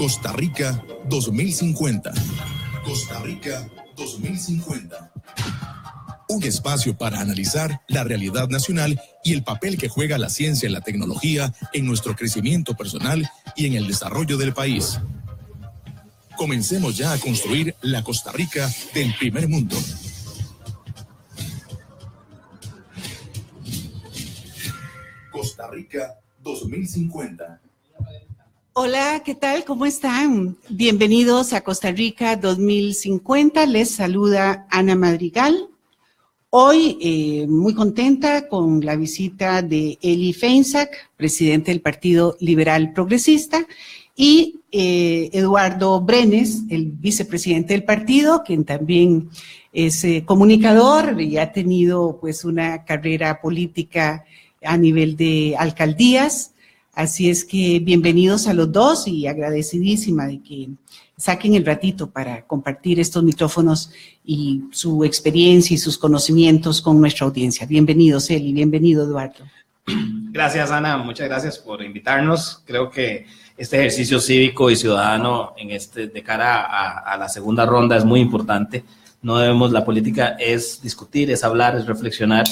Costa Rica 2050. Costa Rica 2050. Un espacio para analizar la realidad nacional y el papel que juega la ciencia y la tecnología en nuestro crecimiento personal y en el desarrollo del país. Comencemos ya a construir la Costa Rica del primer mundo. Costa Rica 2050. Hola, ¿qué tal? ¿Cómo están? Bienvenidos a Costa Rica 2050. Les saluda Ana Madrigal. Hoy muy contenta con la visita de Eli Feinsack, presidente del Partido Liberal Progresista, y Eduardo Brenes, el vicepresidente del partido, quien también es comunicador y ha tenido pues una carrera política a nivel de alcaldías. Así es que bienvenidos a los dos y agradecidísima de que saquen el ratito para compartir estos micrófonos y su experiencia y sus conocimientos con nuestra audiencia. Bienvenidos, Eli, bienvenido, Eduardo. Gracias, Ana, muchas gracias por invitarnos. Creo que este ejercicio cívico y ciudadano de cara a la segunda ronda es muy importante. No debemos, la política es discutir, es hablar, es reflexionar.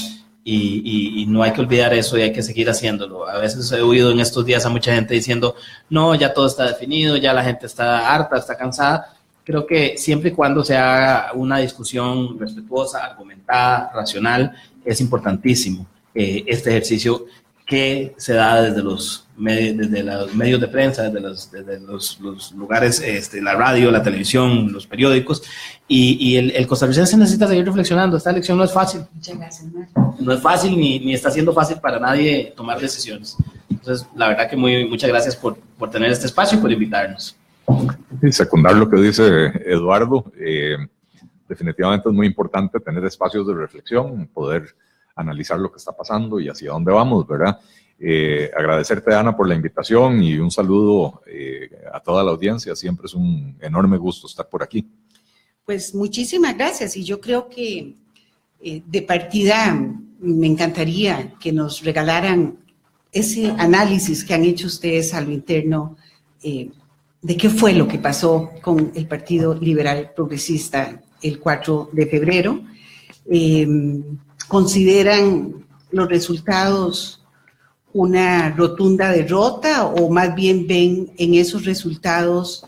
Y no hay que olvidar eso y hay que seguir haciéndolo. A veces he oído en estos días a mucha gente diciendo, no, ya todo está definido, ya la gente está harta, está cansada. Creo que siempre y cuando se haga una discusión respetuosa, argumentada, racional, es importantísimo este ejercicio que se da desde los medios de prensa, desde los lugares, la radio, la televisión, los periódicos, y el costarricense necesita seguir reflexionando. Esta elección no es fácil. Muchas gracias, Marco. No es fácil ni está siendo fácil para nadie tomar decisiones. Entonces, la verdad que muchas gracias por tener este espacio y por invitarnos. Y secundar lo que dice Eduardo, definitivamente es muy importante tener espacios de reflexión, poder analizar lo que está pasando y hacia dónde vamos, ¿verdad? Agradecerte, Ana, por la invitación y un saludo a toda la audiencia. Siempre es un enorme gusto estar por aquí. Pues muchísimas gracias, y yo creo que de partida me encantaría que nos regalaran ese análisis que han hecho ustedes a lo interno de qué fue lo que pasó con el Partido Liberal Progresista el 4 de febrero. ¿Consideran los resultados una rotunda derrota o más bien ven en esos resultados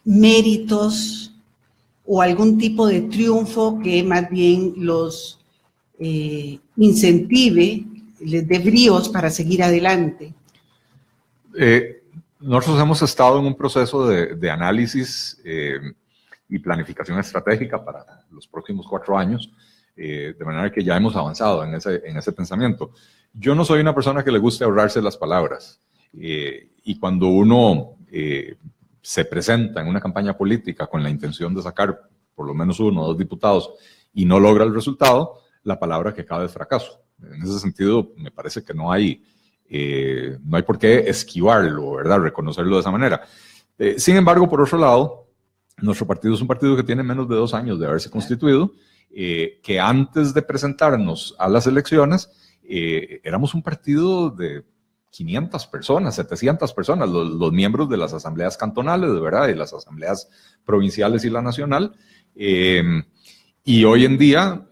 méritos o algún tipo de triunfo que más bien los incentive, les dé bríos para seguir adelante? Nosotros hemos estado en un proceso de análisis y planificación estratégica para los próximos 4 años, de manera que ya hemos avanzado en ese pensamiento. Yo no soy una persona que le guste ahorrarse las palabras, y cuando uno se presenta en una campaña política con la intención de sacar por lo menos 1 o 2 diputados y no logra el resultado, la palabra que cabe es fracaso. En ese sentido, me parece que no hay por qué esquivarlo, ¿verdad? Reconocerlo de esa manera. Sin embargo, por otro lado, nuestro partido es un partido que tiene menos de 2 años de haberse constituido, que antes de presentarnos a las elecciones éramos un partido de 500 personas, 700 personas, los miembros de las asambleas cantonales, de verdad, y las asambleas provinciales y la nacional. Y hoy en día,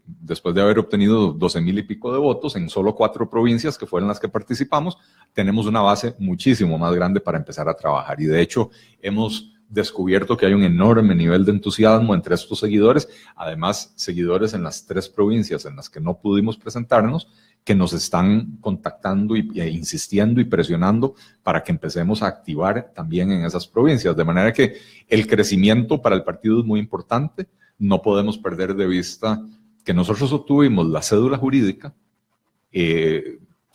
después de haber obtenido 12,000 y pico de votos en solo 4 provincias que fueron las que participamos, tenemos una base muchísimo más grande para empezar a trabajar. Y de hecho, hemos descubierto que hay un enorme nivel de entusiasmo entre estos seguidores, además seguidores en las 3 provincias en las que no pudimos presentarnos, que nos están contactando e insistiendo y presionando para que empecemos a activar también en esas provincias, de manera que el crecimiento para el partido es muy importante. No podemos perder de vista que nosotros obtuvimos la cédula jurídica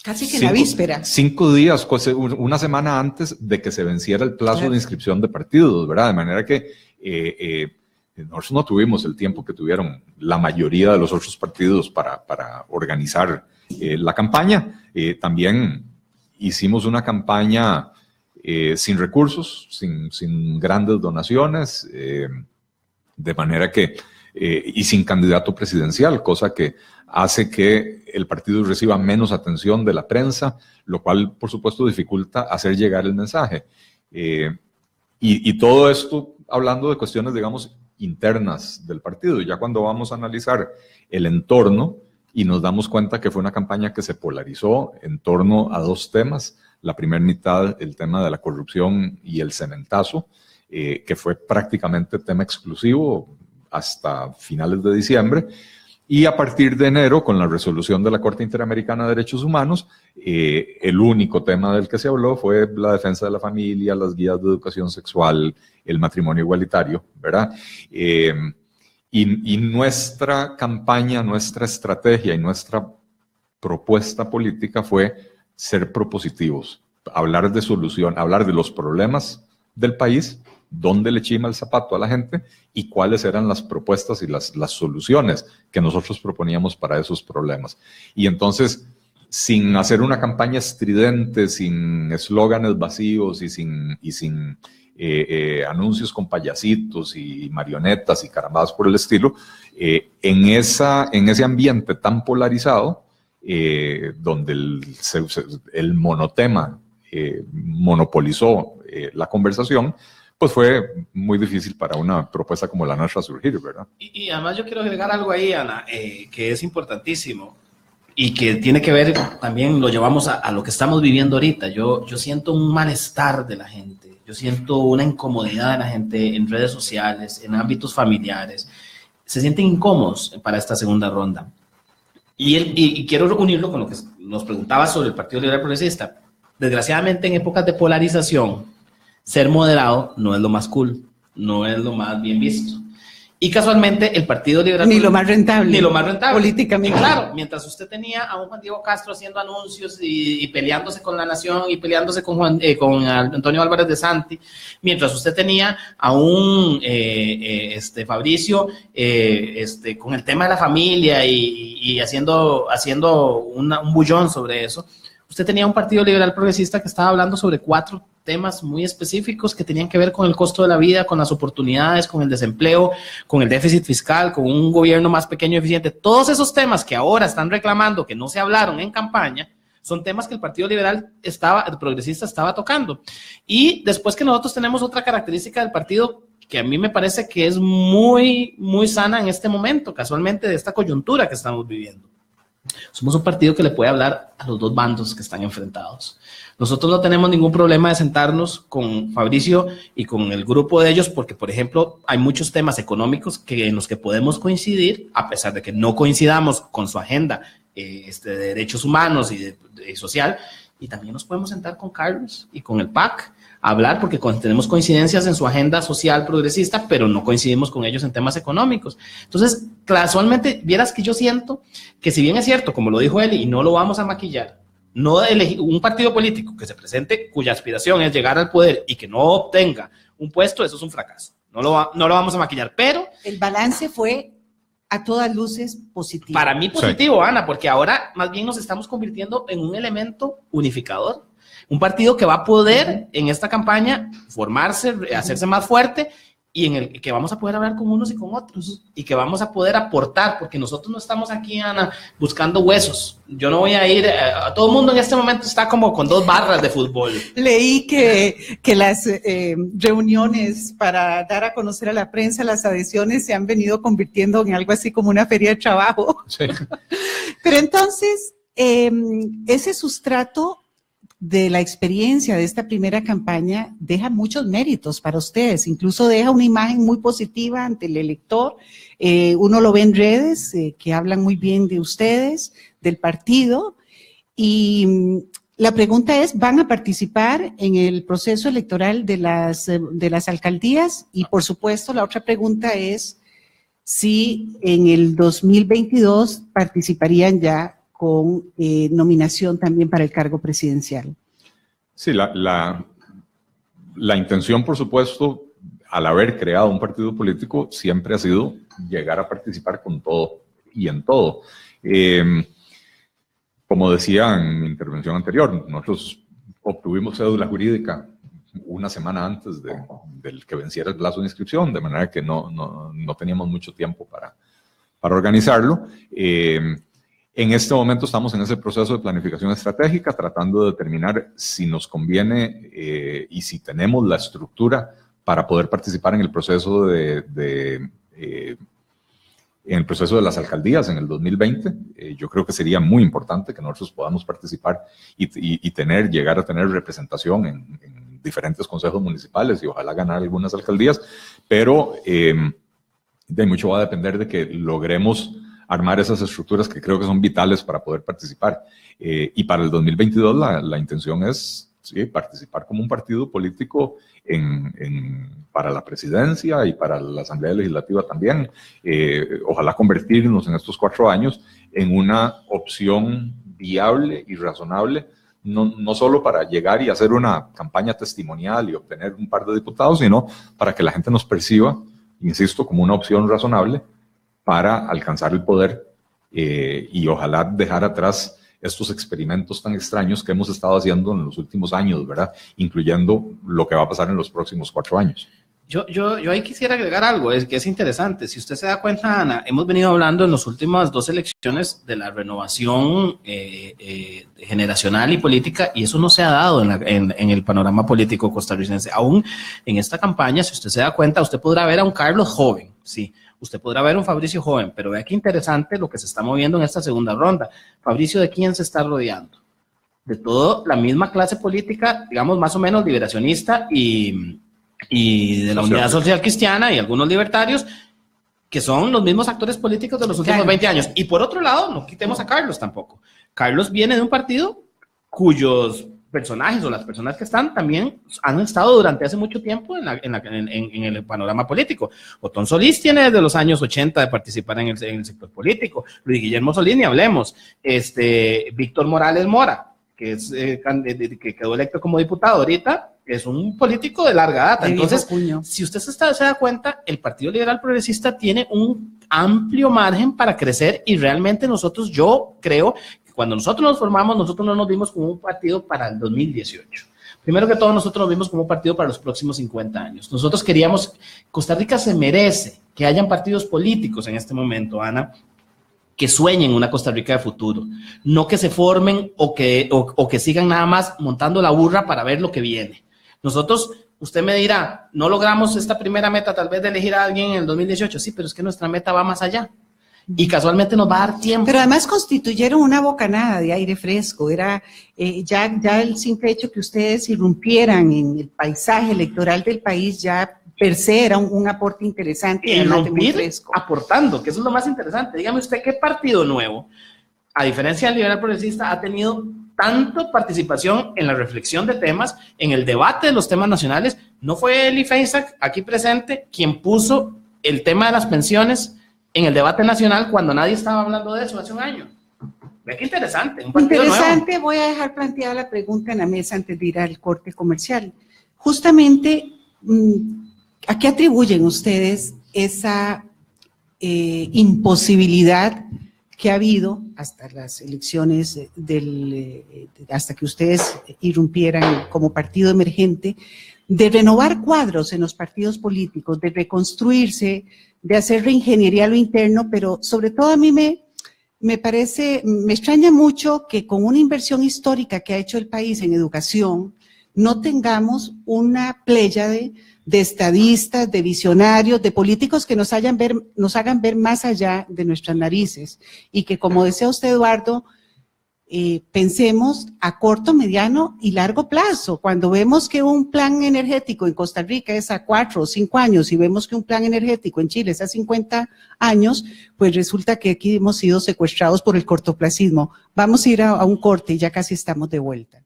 casi que en la víspera. 5 días, una semana antes de que se venciera el plazo de inscripción de partidos, ¿verdad? De manera que nosotros no tuvimos el tiempo que tuvieron la mayoría de los otros partidos para organizar la campaña. También hicimos una campaña sin recursos, sin grandes donaciones, de manera que, y sin candidato presidencial, cosa que hace que el partido reciba menos atención de la prensa, lo cual, por supuesto, dificulta hacer llegar el mensaje. Y todo esto hablando de cuestiones, digamos, internas del partido. Y ya cuando vamos a analizar el entorno y nos damos cuenta que fue una campaña que se polarizó en torno a dos temas. La primera mitad, el tema de la corrupción y el cementazo, que fue prácticamente tema exclusivo hasta finales de diciembre. Y a partir de enero, con la resolución de la Corte Interamericana de Derechos Humanos, el único tema del que se habló fue la defensa de la familia, las guías de educación sexual, el matrimonio igualitario, ¿verdad? Y nuestra campaña, nuestra estrategia y nuestra propuesta política fue ser propositivos, hablar de solución, hablar de los problemas del país, dónde le chima el zapato a la gente y cuáles eran las propuestas y las soluciones que nosotros proponíamos para esos problemas. Y entonces, sin hacer una campaña estridente, sin eslóganes vacíos y sin anuncios con payasitos y marionetas y carambadas por el estilo, en ese ambiente tan polarizado, donde el monotema monopolizó la conversación, pues fue muy difícil para una propuesta como la nuestra surgir, ¿verdad? Y además yo quiero agregar algo ahí, Ana, que es importantísimo y que tiene que ver también, lo llevamos a lo que estamos viviendo ahorita. Yo siento un malestar de la gente, yo siento una incomodidad de la gente en redes sociales, en ámbitos familiares. Se sienten incómodos para esta segunda ronda. Y quiero unirlo con lo que nos preguntaba sobre el Partido Liberal Progresista. Desgraciadamente, en épocas de polarización, ser moderado no es lo más cool, no es lo más bien visto. Y casualmente el Partido Liberal... Ni lo más rentable. Ni lo más rentable. Políticamente. Claro, mientras usted tenía a un Juan Diego Castro haciendo anuncios y peleándose con La Nación y peleándose con Antonio Álvarez de Santi, mientras usted tenía a un Fabricio con el tema de la familia y haciendo un bullón sobre eso, usted tenía un Partido Liberal Progresista que estaba hablando sobre 4 temas muy específicos que tenían que ver con el costo de la vida, con las oportunidades, con el desempleo, con el déficit fiscal, con un gobierno más pequeño y eficiente. Todos esos temas que ahora están reclamando que no se hablaron en campaña, son temas que el Partido Liberal Progresista estaba tocando. Y después que nosotros tenemos otra característica del partido que a mí me parece que es muy, muy sana en este momento, casualmente de esta coyuntura que estamos viviendo. Somos un partido que le puede hablar a los dos bandos que están enfrentados. Nosotros no tenemos ningún problema de sentarnos con Fabricio y con el grupo de ellos porque, por ejemplo, hay muchos temas económicos en los que podemos coincidir, a pesar de que no coincidamos con su agenda de derechos humanos y social, y también nos podemos sentar con Carlos y con el PAC a hablar porque tenemos coincidencias en su agenda social progresista, pero no coincidimos con ellos en temas económicos. Entonces, casualmente, vieras que yo siento que si bien es cierto, como lo dijo él, y no lo vamos a maquillar, no elegir un partido político que se presente cuya aspiración es llegar al poder y que no obtenga un puesto, eso es un fracaso. No lo vamos a maquillar, pero... El balance fue a todas luces positivo. Para mí positivo, sí. Ana, porque ahora más bien nos estamos convirtiendo en un elemento unificador. Un partido que va a poder en esta campaña formarse, hacerse más fuerte y en el que vamos a poder hablar con unos y con otros y que vamos a poder aportar, porque nosotros no estamos aquí, Ana, buscando huesos. Yo no voy a ir, todo el mundo en este momento está como con 2 barras de fútbol. Leí que las reuniones para dar a conocer a la prensa las adhesiones se han venido convirtiendo en algo así como una feria de trabajo. Sí. Pero entonces, ese sustrato de la experiencia de esta primera campaña deja muchos méritos para ustedes, incluso deja una imagen muy positiva ante el elector. Uno lo ve en redes que hablan muy bien de ustedes, del partido, y la pregunta es, ¿van a participar en el proceso electoral de las alcaldías? Y por supuesto, la otra pregunta es si en el 2022 participarían ya con nominación también para el cargo presidencial. Sí, la intención, por supuesto, al haber creado un partido político, siempre ha sido llegar a participar con todo y en todo. Como decía en mi intervención anterior, nosotros obtuvimos cédula jurídica una semana antes del que venciera el plazo de inscripción, de manera que no teníamos mucho tiempo para organizarlo. En este momento estamos en ese proceso de planificación estratégica, tratando de determinar si nos conviene y si tenemos la estructura para poder participar en el proceso en el proceso de las alcaldías en el 2020. Yo creo que sería muy importante que nosotros podamos participar y llegar a tener representación en diferentes consejos municipales y ojalá ganar algunas alcaldías, pero de mucho va a depender de que logremos armar esas estructuras que creo que son vitales para poder participar. Y para el 2022 la intención es participar como un partido político para la presidencia y para la Asamblea Legislativa también. Ojalá convertirnos en estos 4 años en una opción viable y razonable, no solo para llegar y hacer una campaña testimonial y obtener un par de diputados, sino para que la gente nos perciba, insisto, como una opción razonable para alcanzar el poder y ojalá dejar atrás estos experimentos tan extraños que hemos estado haciendo en los últimos años, ¿verdad? Incluyendo lo que va a pasar en los próximos 4 años. Yo ahí quisiera agregar algo, que es interesante. Si usted se da cuenta, Ana, hemos venido hablando en las últimas 2 elecciones de la renovación generacional y política, y eso no se ha dado en el panorama político costarricense. Aún en esta campaña, si usted se da cuenta, usted podrá ver a un Carlos joven, sí. Usted podrá ver un Fabricio joven, pero vea qué interesante lo que se está moviendo en esta segunda ronda. Fabricio, ¿de quién se está rodeando? De toda la misma clase política, digamos, más o menos liberacionista y de la Unidad Social Cristiana y algunos libertarios, que son los mismos actores políticos de los últimos 20 años. Y por otro lado, no quitemos a Carlos tampoco. Carlos viene de un partido cuyos personajes o las personas que están también han estado durante hace mucho tiempo en el panorama político. Otón Solís tiene desde los años 80 de participar en el sector político. Luis Guillermo Solís, ni hablemos. Víctor Morales Mora, que quedó electo como diputado ahorita, es un político de larga data. Entonces, si usted se da cuenta, el Partido Liberal Progresista tiene un amplio margen para crecer y realmente nosotros, yo creo, cuando nosotros nos formamos, nosotros no nos vimos como un partido para el 2018. Primero que todo, nosotros nos vimos como un partido para los próximos 50 años. Nosotros queríamos, Costa Rica se merece que hayan partidos políticos en este momento, Ana, que sueñen una Costa Rica de futuro, no que se formen o que sigan nada más montando la burra para ver lo que viene. Nosotros, usted me dirá, no logramos esta primera meta tal vez de elegir a alguien en el 2018, sí, pero es que nuestra meta va más allá. Y casualmente nos va a dar tiempo. Pero además constituyeron una bocanada de aire fresco. Era ya el simple hecho que ustedes irrumpieran en el paisaje electoral del país ya per se era un aporte interesante. Y irrumpir aportando, que eso es lo más interesante. Dígame usted, ¿qué partido nuevo, a diferencia del Liberal Progresista, ha tenido tanta participación en la reflexión de temas, en el debate de los temas nacionales? No fue Eli Feinsack, aquí presente, quien puso el tema de las pensiones en el debate nacional cuando nadie estaba hablando de eso hace un año. Ve qué interesante. Un partido interesante, nuevo. Voy a dejar planteada la pregunta en la mesa antes de ir al corte comercial. Justamente, ¿a qué atribuyen ustedes esa imposibilidad que ha habido hasta las elecciones hasta que ustedes irrumpieran como partido emergente, de renovar cuadros en los partidos políticos, de reconstruirse, de hacer reingeniería a lo interno, pero sobre todo a mí me extraña mucho que con una inversión histórica que ha hecho el país en educación, no tengamos una pléyade de estadistas, de visionarios, de políticos que nos hagan ver más allá de nuestras narices y que, como decía usted, Eduardo, pensemos a corto, mediano y largo plazo. Cuando vemos que un plan energético en Costa Rica es a 4 o 5 años y vemos que un plan energético en Chile es a 50 años, pues resulta que aquí hemos sido secuestrados por el cortoplacismo. Vamos a ir a un corte y ya casi estamos de vuelta.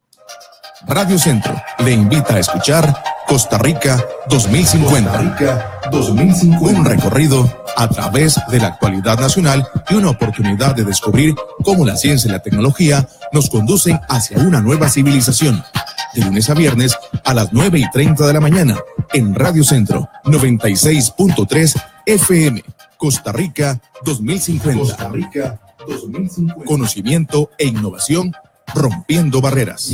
Radio Centro le invita a escuchar Costa Rica 2050. Costa Rica 2050. Un recorrido a través de la actualidad nacional y una oportunidad de descubrir cómo la ciencia y la tecnología nos conducen hacia una nueva civilización. De lunes a viernes a las 9:30 de la mañana en Radio Centro 96.3 FM. Costa Rica 2050. Costa Rica 2050. Conocimiento e innovación rompiendo barreras.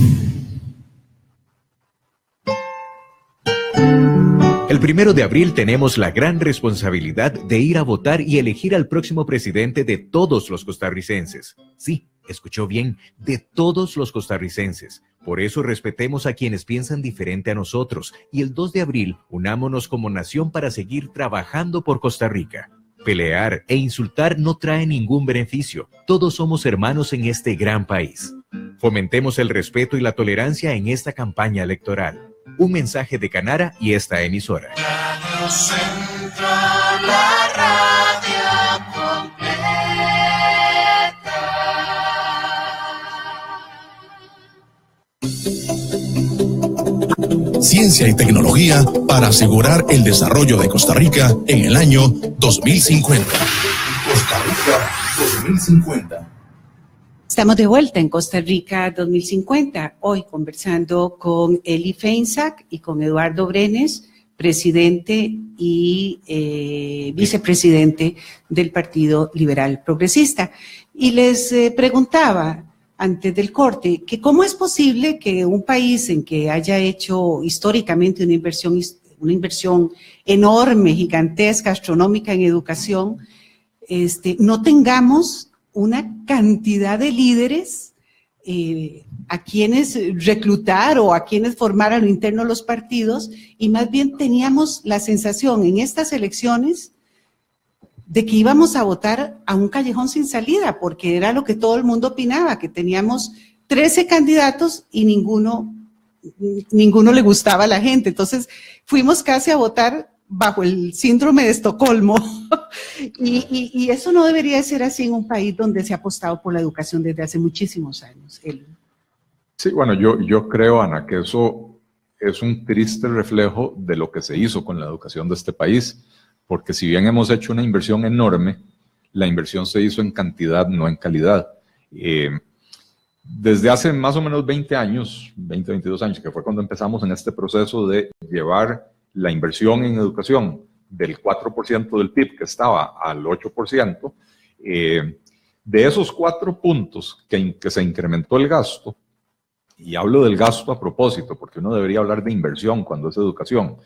El 1 de abril tenemos la gran responsabilidad de ir a votar y elegir al próximo presidente de todos los costarricenses. Sí, escuchó bien, de todos los costarricenses. Por eso respetemos a quienes piensan diferente a nosotros y el 2 de abril unámonos como nación para seguir trabajando por Costa Rica. Pelear e insultar no trae ningún beneficio. Todos somos hermanos en este gran país. Fomentemos el respeto y la tolerancia en esta campaña electoral. Un mensaje de Canara y esta emisora. Radio Centro, la radio completa. Ciencia y tecnología para asegurar el desarrollo de Costa Rica en el año 2050. Costa Rica 2050. Estamos de vuelta en Costa Rica 2050, hoy conversando con Eli Feinsack y con Eduardo Brenes, presidente y vicepresidente del Partido Liberal Progresista. Y les preguntaba antes del corte que cómo es posible que un país en que haya hecho históricamente una inversión enorme, gigantesca, astronómica en educación, no tengamos una cantidad de líderes a quienes reclutar o a quienes formar a lo interno de los partidos, y más bien teníamos la sensación en estas elecciones de que íbamos a votar a un callejón sin salida, porque era lo que todo el mundo opinaba, que teníamos 13 candidatos y ninguno le gustaba a la gente. Entonces fuimos casi a votar bajo el síndrome de Estocolmo. Y eso no debería ser así en un país donde se ha apostado por la educación desde hace muchísimos años. Sí, bueno, yo creo, Ana, que eso es un triste reflejo de lo que se hizo con la educación de este país, porque si bien hemos hecho una inversión enorme, la inversión se hizo en cantidad, no en calidad. Desde hace más o menos 20 años, 20, 22 años, que fue cuando empezamos en este proceso de llevar la inversión en educación del 4% del PIB, que estaba al 8%, de esos 4 puntos que se incrementó el gasto, y hablo del gasto a propósito, porque uno debería hablar de inversión cuando es educación,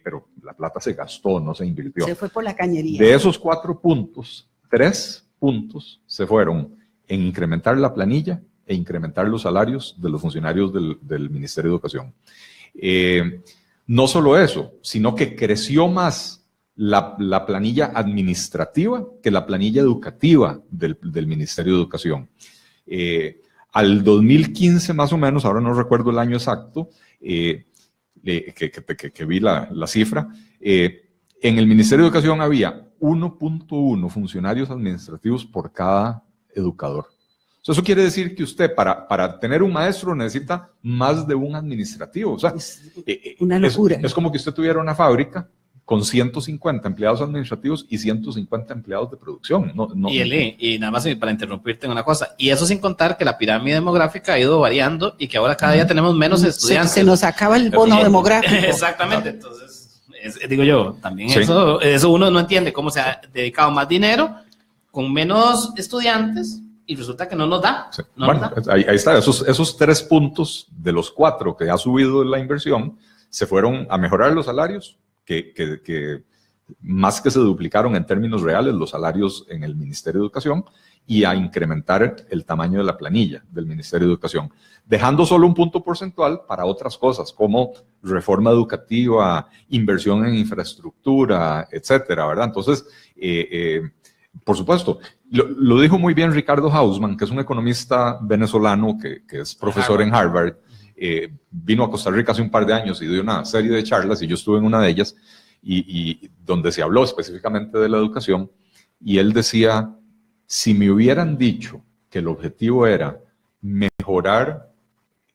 pero la plata se gastó, no se invirtió. Se fue por la cañería. De esos 4 puntos, 3 puntos se fueron en incrementar la planilla e incrementar los salarios de los funcionarios del Ministerio de Educación. No solo eso, sino que creció más la planilla administrativa que la planilla educativa del Ministerio de Educación. Al 2015 más o menos, ahora no recuerdo el año exacto, que vi la cifra, en el Ministerio de Educación había 1.1 funcionarios administrativos por cada educador. Eso quiere decir que usted para tener un maestro necesita más de un administrativo. O sea, una locura. Es como que usted tuviera una fábrica con 150 empleados administrativos y 150 empleados de producción. Y nada más para interrumpirte en una cosa, y eso sin contar que la pirámide demográfica ha ido variando y que ahora cada día tenemos menos estudiantes. Se nos acaba el bono demográfico. Exactamente, entonces, digo yo, también sí. Eso uno no entiende cómo se ha dedicado más dinero con menos estudiantes y resulta que no nos da. Sí. Ahí está, esos 3 puntos de los 4 que ha subido la inversión se fueron a mejorar los salarios, que más que se duplicaron en términos reales los salarios en el Ministerio de Educación, y a incrementar el tamaño de la planilla del Ministerio de Educación, dejando solo un punto porcentual para otras cosas como reforma educativa, inversión en infraestructura, etcétera, ¿verdad? Entonces, por supuesto, lo dijo muy bien Ricardo Hausmann, que es un economista venezolano que es profesor en Harvard. Vino a Costa Rica hace un par de años y dio una serie de charlas, y yo estuve en una de ellas, y donde se habló específicamente de la educación, y él decía, si me hubieran dicho que el objetivo era mejorar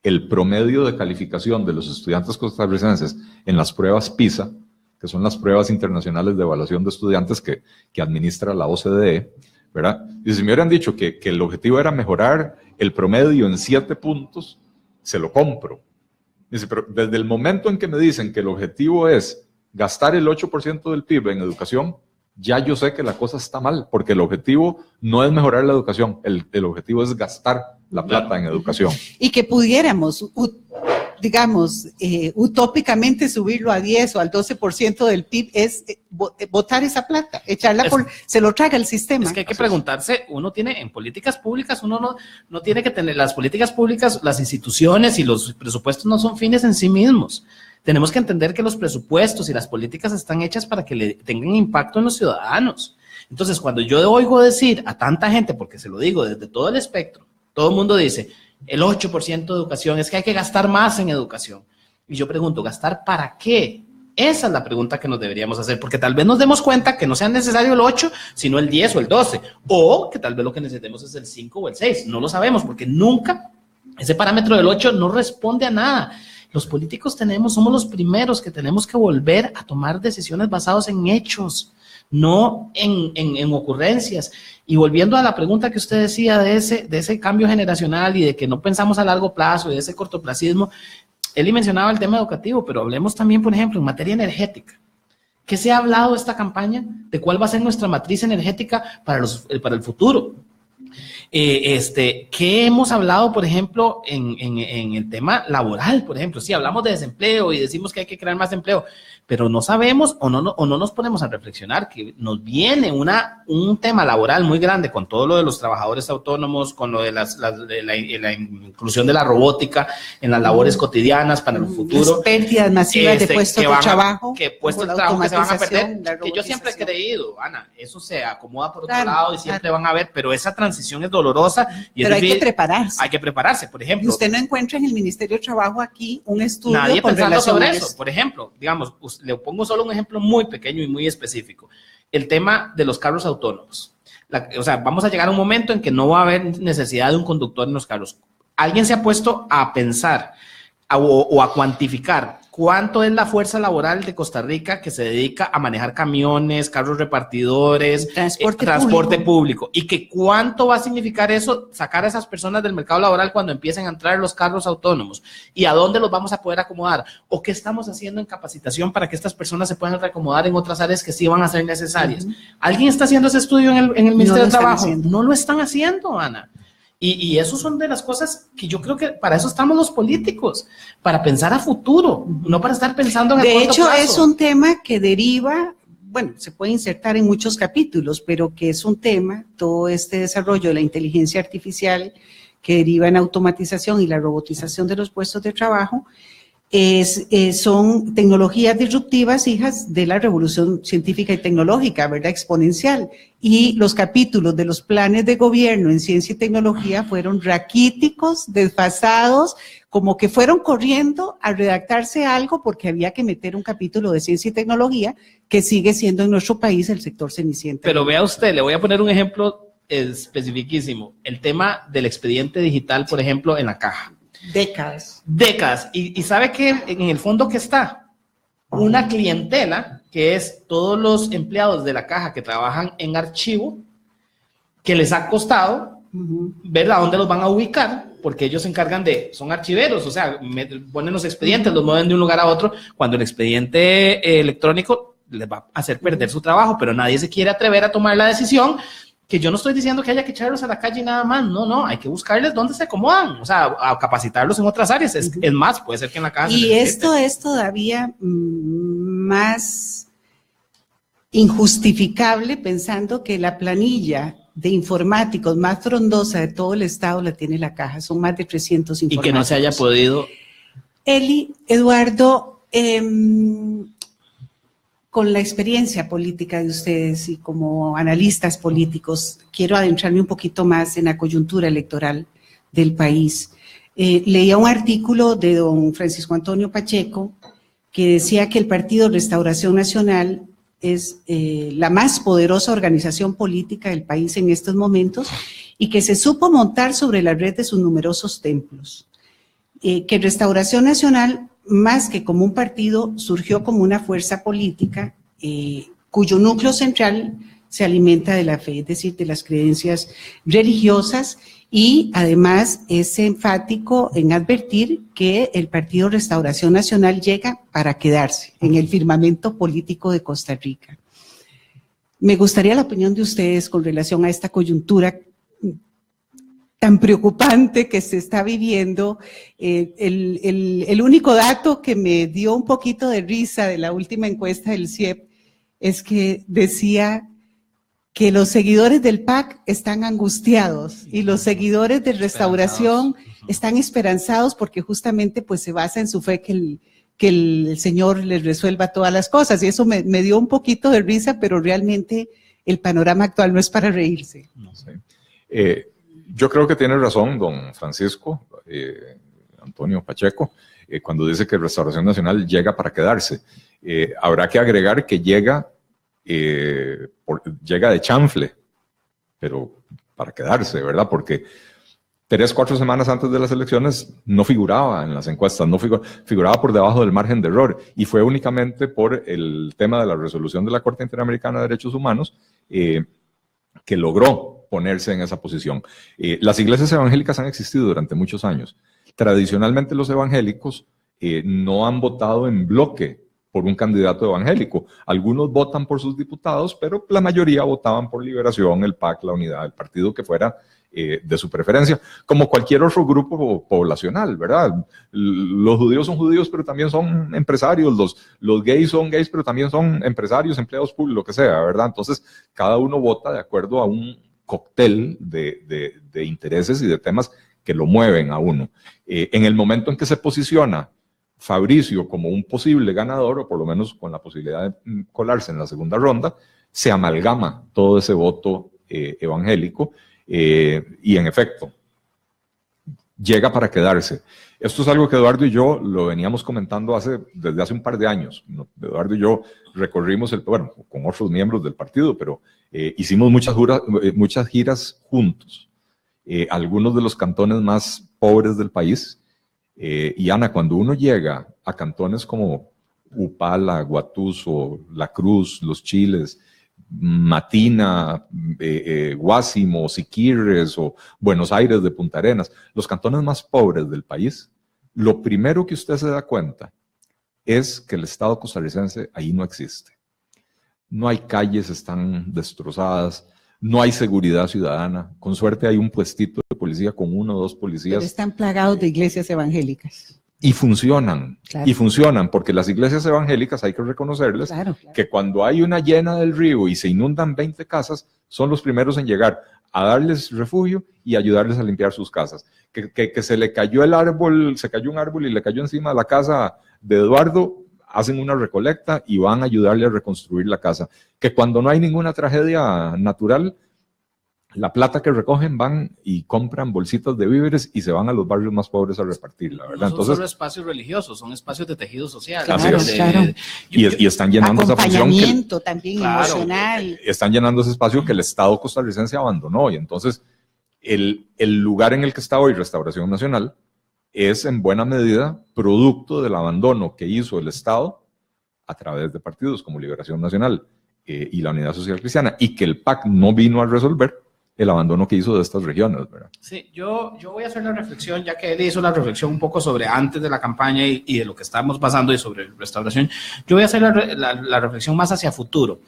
el promedio de calificación de los estudiantes costarricenses en las pruebas PISA, que son las pruebas internacionales de evaluación de estudiantes que administra la OCDE, ¿verdad? Y si me hubieran dicho que el objetivo era mejorar el promedio en 7 puntos, se lo compro. Dice, pero desde el momento en que me dicen que el objetivo es gastar el 8% del PIB en educación, ya yo sé que la cosa está mal, porque el objetivo no es mejorar la educación, el objetivo es gastar la plata en educación. Y que pudiéramos digamos, utópicamente subirlo a 10 o al 12% del PIB es botar esa plata, echarla se lo traga el sistema. Es que hay que preguntarse, uno tiene en políticas públicas, uno no tiene que tener, las políticas públicas, las instituciones y los presupuestos no son fines en sí mismos. Tenemos que entender que los presupuestos y las políticas están hechas para que le tengan impacto en los ciudadanos. Entonces, cuando yo oigo decir a tanta gente, porque se lo digo desde todo el espectro, todo el mundo dice, el 8% de educación, es que hay que gastar más en educación. Y yo pregunto, ¿gastar para qué? Esa es la pregunta que nos deberíamos hacer, porque tal vez nos demos cuenta que no sea necesario el 8, sino el 10 o el 12, o que tal vez lo que necesitemos es el 5 o el 6. No lo sabemos, porque nunca ese parámetro del 8 no responde a nada. Los políticos somos los primeros que tenemos que volver a tomar decisiones basadas en hechos, no en ocurrencias. Y volviendo a la pregunta que usted decía de ese cambio generacional y de que no pensamos a largo plazo y de ese cortoplacismo, Eli mencionaba el tema educativo, pero hablemos también, por ejemplo, en materia energética. ¿Qué se ha hablado de esta campaña? ¿De cuál va a ser nuestra matriz energética para el futuro? ¿Qué hemos hablado, por ejemplo, en el tema laboral? Por ejemplo, sí, hablamos de desempleo y decimos que hay que crear más empleo, pero no sabemos o no nos ponemos a reflexionar que nos viene un tema laboral muy grande con todo lo de los trabajadores autónomos, con lo de la inclusión de la robótica en las labores cotidianas para el futuro. Las pérdidas masivas de puestos de trabajo. Que puestos de trabajo que se van a perder, que yo siempre he creído, Ana, eso se acomoda por otro lado y siempre van a ver, pero esa transición es dolorosa. Y pero hay que prepararse. Hay que prepararse, por ejemplo. Y usted no encuentra en el Ministerio de Trabajo aquí un estudio nadie con pensando sobre relación a eso. Por ejemplo, digamos, le pongo solo un ejemplo muy pequeño y muy específico. El tema de los carros autónomos. O sea, vamos a llegar a un momento en que no va a haber necesidad de un conductor en los carros. ¿Alguien se ha puesto a pensar o a cuantificar cuánto es la fuerza laboral de Costa Rica que se dedica a manejar camiones, carros repartidores, transporte público? Y que cuánto va a significar eso, sacar a esas personas del mercado laboral cuando empiecen a entrar los carros autónomos, y a dónde los vamos a poder acomodar, o qué estamos haciendo en capacitación para que estas personas se puedan reacomodar en otras áreas que sí van a ser necesarias. ¿Alguien está haciendo ese estudio en el Ministerio de Trabajo? No lo están haciendo, Ana. Y eso son de las cosas que yo creo que para eso estamos los políticos, para pensar a futuro, no para estar pensando en el corto plazo. De hecho, es un tema que deriva, bueno, se puede insertar en muchos capítulos, pero que es un tema, todo este desarrollo de la inteligencia artificial que deriva en automatización y la robotización de los puestos de trabajo, son tecnologías disruptivas, hijas de la revolución científica y tecnológica, ¿verdad? Exponencial. Y los capítulos de los planes de gobierno en ciencia y tecnología fueron raquíticos, desfasados, como que fueron corriendo a redactarse algo porque había que meter un capítulo de ciencia y tecnología que sigue siendo en nuestro país el sector cenicienta. Pero vea usted, le voy a poner un ejemplo especificísimo. El tema del expediente digital, por ejemplo, en la caja. Décadas. Y sabe que en el fondo que está una clientela que es todos los empleados de la caja que trabajan en archivo, que les ha costado ver a dónde los van a ubicar, porque ellos se encargan son archiveros, o sea, ponen los expedientes, los mueven de un lugar a otro, cuando el expediente electrónico les va a hacer perder su trabajo, pero nadie se quiere atrever a tomar la decisión. Que yo no estoy diciendo que haya que echarlos a la calle y nada más, no, hay que buscarles dónde se acomodan, o sea, a capacitarlos en otras áreas, es más, puede ser que en la casa. Y esto es todavía más injustificable pensando que la planilla de informáticos más frondosa de todo el estado la tiene la caja, son más de 300 informáticos. Y que no se haya podido. Eli, Eduardo, con la experiencia política de ustedes y como analistas políticos, quiero adentrarme un poquito más en la coyuntura electoral del país. Leía un artículo de don Francisco Antonio Pacheco que decía que el Partido Restauración Nacional es la más poderosa organización política del país en estos momentos y que se supo montar sobre la red de sus numerosos templos. Que Restauración Nacional, más que como un partido, surgió como una fuerza política cuyo núcleo central se alimenta de la fe, es decir, de las creencias religiosas, y además es enfático en advertir que el Partido Restauración Nacional llega para quedarse en el firmamento político de Costa Rica. Me gustaría la opinión de ustedes con relación a esta coyuntura tan preocupante que se está viviendo. El único dato que me dio un poquito de risa de la última encuesta del CIEP es que decía que los seguidores del PAC están angustiados y los seguidores de Restauración están esperanzados porque justamente pues se basa en su fe que el Señor les resuelva todas las cosas, y eso me dio un poquito de risa, pero realmente el panorama actual no es para reírse. No sé. Yo creo que tiene razón don Francisco Antonio Pacheco cuando dice que Restauración Nacional llega para quedarse. Habrá que agregar que llega de chanfle, pero para quedarse, ¿verdad? Porque 3-4 semanas antes de las elecciones no figuraba en las encuestas, no figuraba por debajo del margen de error, y fue únicamente por el tema de la resolución de la Corte Interamericana de Derechos Humanos que logró ponerse en esa posición. Las iglesias evangélicas han existido durante muchos años. Tradicionalmente los evangélicos no han votado en bloque por un candidato evangélico. Algunos votan por sus diputados, pero la mayoría votaban por Liberación, el PAC, la Unidad, el partido que fuera de su preferencia, como cualquier otro grupo poblacional, ¿verdad? Los judíos son judíos, pero también son empresarios, los gays son gays, pero también son empresarios, empleados públicos, lo que sea, ¿verdad? Entonces, cada uno vota de acuerdo a un cóctel de intereses y de temas que lo mueven a uno. En el momento en que se posiciona Fabricio como un posible ganador, o por lo menos con la posibilidad de colarse en la segunda ronda, se amalgama todo ese voto evangélico y en efecto llega para quedarse. Esto es algo que Eduardo y yo lo veníamos comentando desde hace un par de años. Eduardo y yo recorrimos con otros miembros del partido, pero hicimos muchas giras juntos. Algunos de los cantones más pobres del país. Y Ana, cuando uno llega a cantones como Upala, Guatuso, La Cruz, Los Chiles, Matina, Guásimo, Siquirres o Buenos Aires de Punta Arenas, los cantones más pobres del país, lo primero que usted se da cuenta es que el Estado costarricense ahí no existe. No hay calles, están destrozadas, no hay seguridad ciudadana, con suerte hay un puestito de policía con 1 o 2 policías. Pero están plagados de iglesias evangélicas. Y funcionan, claro. Y funcionan, porque las iglesias evangélicas hay que reconocerles claro. que cuando hay una llena del río y se inundan 20 casas, son los primeros en llegar a darles refugio y ayudarles a limpiar sus casas. Que se le cayó un árbol y le cayó encima de la casa de Eduardo, hacen una recolecta y van a ayudarle a reconstruir la casa. Que cuando no hay ninguna tragedia natural, la plata que recogen van y compran bolsitas de víveres y se van a los barrios más pobres a repartirla, ¿verdad? No son Entonces, solo espacios religiosos, son espacios de tejido social. Claro, claro. Y están llenando esa función. Acompañamiento también emocional. Están llenando ese espacio que el Estado costarricense abandonó. Y entonces, el lugar en el que está hoy Restauración Nacional es en buena medida producto del abandono que hizo el Estado a través de partidos como Liberación Nacional y la Unidad Social Cristiana, y que el PAC no vino a resolver el abandono que hizo de estas regiones, ¿verdad? Sí, yo voy a hacer la reflexión, ya que él hizo la reflexión un poco sobre antes de la campaña y de lo que estamos pasando y sobre Restauración. Yo voy a hacer la reflexión más hacia futuro.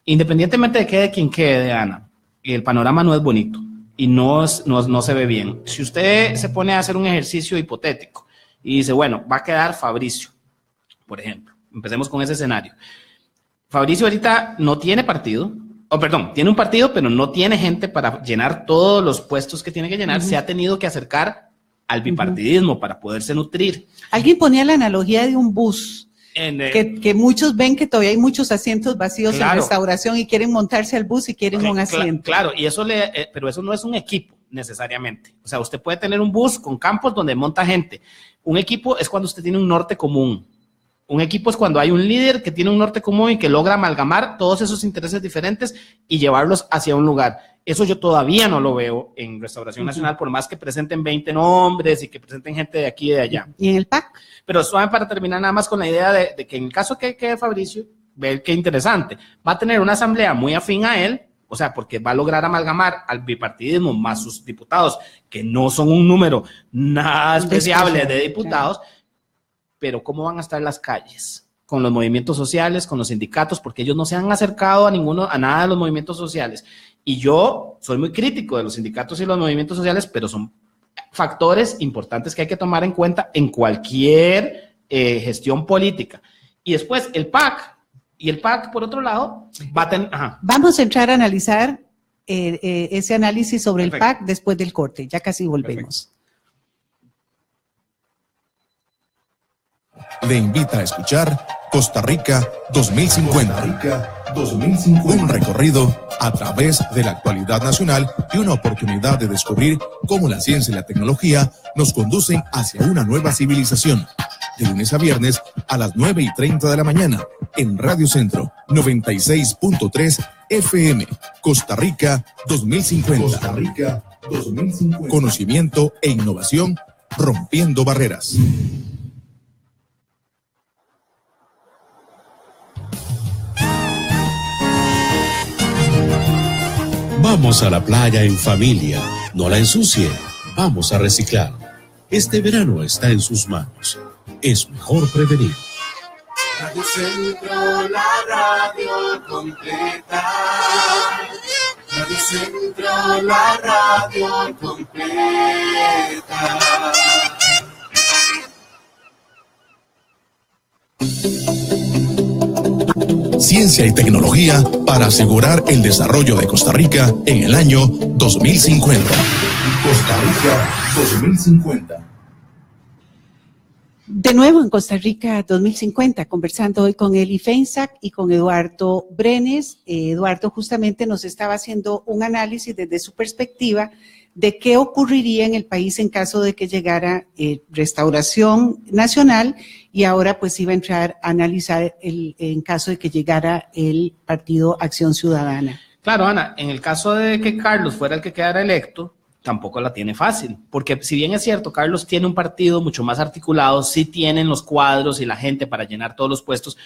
Independientemente de quede quien quede, Ana, el panorama no es bonito y no se ve bien. Si usted se pone a hacer un ejercicio hipotético y dice, bueno, va a quedar Fabricio, por ejemplo, empecemos con ese escenario. Fabricio ahorita no tiene partido, tiene un partido, pero no tiene gente para llenar todos los puestos que tiene que llenar. Se ha tenido que acercar al bipartidismo para poderse nutrir. Alguien ponía la analogía de un bus, que muchos ven que todavía hay muchos asientos vacíos en Restauración y quieren montarse al bus y quieren un asiento. Claro, y pero eso no es un equipo necesariamente. O sea, usted puede tener un bus con campos donde monta gente. Un equipo es cuando usted tiene un norte común. Un equipo es cuando hay un líder que tiene un norte común y que logra amalgamar todos esos intereses diferentes y llevarlos hacia un lugar. Eso yo todavía no lo veo en Restauración Nacional, por más que presenten 20 nombres y que presenten gente de aquí y de allá. ¿Y en el PAC? Pero suave, para terminar nada más con la idea de que en el caso que quede Fabricio, ver qué interesante, va a tener una asamblea muy afín a él, o sea, porque va a lograr amalgamar al bipartidismo más sus diputados, que no son un número nada despreciable de diputados, pero ¿cómo van a estar las calles? con los movimientos sociales, con los sindicatos, porque ellos no se han acercado a nada de los movimientos sociales. Y yo soy muy crítico de los sindicatos y los movimientos sociales, pero son factores importantes que hay que tomar en cuenta en cualquier gestión política. Y después el PAC, y el PAC, por otro lado, va a tener... Vamos a entrar a analizar ese análisis sobre Perfecto. el PAC después del corte. Ya casi volvemos. Le invita a escuchar Costa Rica 2050. Un recorrido a través de la actualidad nacional y una oportunidad de descubrir cómo la ciencia y la tecnología nos conducen hacia una nueva civilización. De lunes a viernes a las 9:30 de la mañana en Radio Centro 96.3 FM. Costa Rica 2050. Conocimiento e innovación rompiendo barreras. Vamos a la playa en familia, no la ensucie, vamos a reciclar. Este verano está en sus manos. Es mejor prevenir. Radio Centro, la radio completa. Radio Centro, la radio completa. Ciencia y tecnología para asegurar el desarrollo de Costa Rica en el año 2050. Costa Rica 2050. De nuevo en Costa Rica 2050, conversando hoy con Eli Feinsack y con Eduardo Brenes. Eduardo justamente nos estaba haciendo un análisis desde su perspectiva de qué ocurriría en el país en caso de que llegara Restauración Nacional, y ahora pues iba a entrar a analizar en caso de que llegara el Partido Acción Ciudadana. Claro, Ana, en el caso de que Carlos fuera el que quedara electo, tampoco la tiene fácil, porque si bien es cierto, Carlos tiene un partido mucho más articulado, sí tienen los cuadros y la gente para llenar todos los puestos,